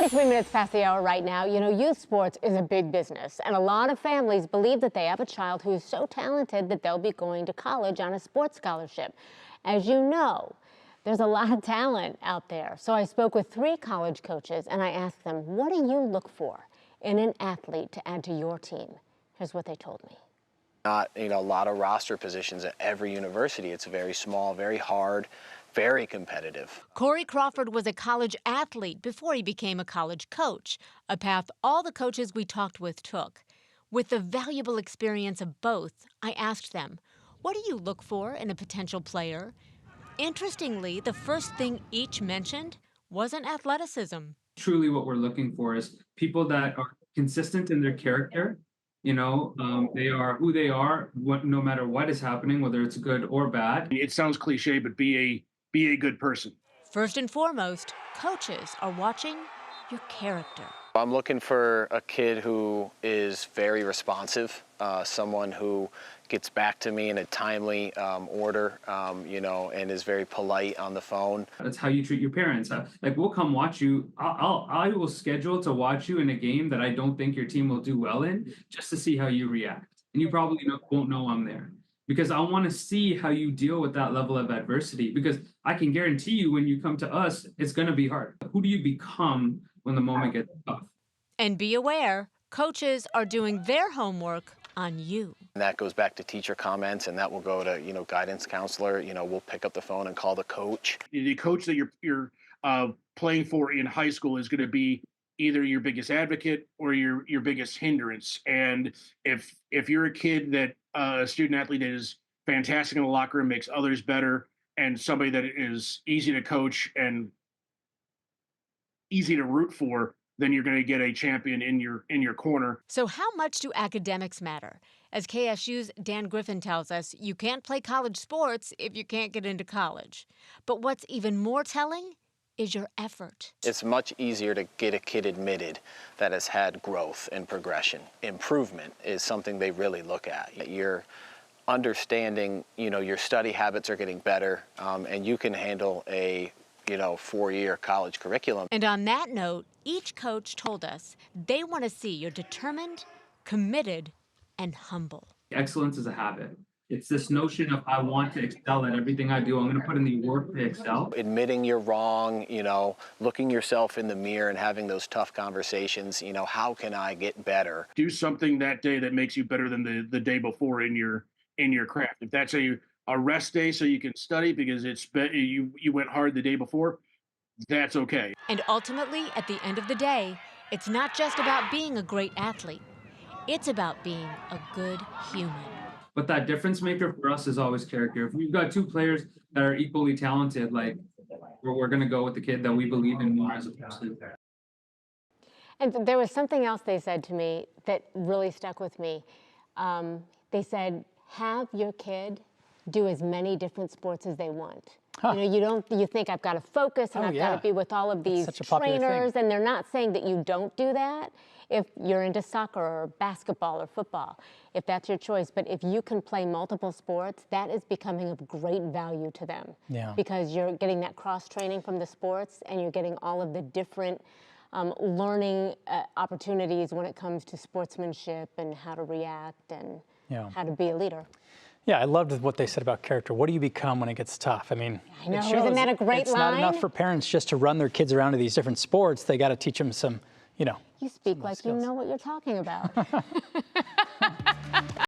23 minutes past the hour right now. You know, youth sports is a big business, and a lot of families believe that they have a child who is so talented that they'll be going to college on a sports scholarship. As you know, there's a lot of talent out there. So I spoke with 3 college coaches, and I asked them, what do you look for in an athlete to add to your team? Here's what they told me. Not, a lot of roster positions at every university. It's very small, very hard, very competitive. Corey Crawford was a college athlete before he became a college coach, a path all the coaches we talked with took. With the valuable experience of both, I asked them, what do you look for in a potential player? Interestingly, the first thing each mentioned wasn't athleticism. Truly what we're looking for is people that are consistent in their character. They are who they are, no matter what is happening, whether it's good or bad. It sounds cliche, but be a good person. First and foremost, coaches are watching your character. I'm looking for a kid who is very responsive, someone who gets back to me in a timely order, and is very polite on the phone. That's how you treat your parents. Like, we'll come watch you. I will schedule to watch you in a game that I don't think your team will do well in, just to see how you react. And you probably won't know I'm there, because I want to see how you deal with that level of adversity, because I can guarantee you when you come to us, it's going to be hard. Who do you become when the moment gets tough? And be aware, coaches are doing their homework on you. And that goes back to teacher comments, and that will go to, guidance counselor. We'll pick up the phone and call the coach. The coach that you're playing for in high school is going to be either your biggest advocate or your biggest hindrance. And if you're a kid that a student athlete that is fantastic in the locker room, makes others better, and somebody that is easy to coach and easy to root for, then you're going to get a champion in your corner. So how much do academics matter? As KSU's Dan Griffin tells us, you can't play college sports if you can't get into college. But what's even more telling is your effort. It's much easier to get a kid admitted that has had growth and progression. Improvement is something they really look at. You're understanding, your study habits are getting better, and you can handle a 4-year college curriculum. And on that note, each coach told us they want to see you're determined, committed, and humble. Excellence is a habit. It's this notion of I want to excel at everything I do. I'm going to put in the work to excel. Admitting you're wrong, looking yourself in the mirror and having those tough conversations, how can I get better? Do something that day that makes you better than the day before in your craft. If that's a rest day so you can study because you went hard the day before, that's okay. And ultimately, at the end of the day, it's not just about being a great athlete. It's about being a good human. But that difference maker for us is always character. If we've got 2 players that are equally talented, we're going to go with the kid that we believe in more as a person. And there was something else they said to me that really stuck with me. They said, have your kid do as many different sports as they want. Huh. You think I've got to focus and I've got to be with all of these trainers, and they're not saying that you don't do that if you're into soccer or basketball or football, if that's your choice. But if you can play multiple sports, that is becoming of great value to them. Yeah. Because you're getting that cross-training from the sports, and you're getting all of the different learning opportunities when it comes to sportsmanship and how to react and how to be a leader. Yeah, I loved what they said about character. What do you become when it gets tough? I mean, I know, isn't that a great line? It's not enough for parents just to run their kids around to these different sports. They got to teach them some, You speak like skills. You know what you're talking about.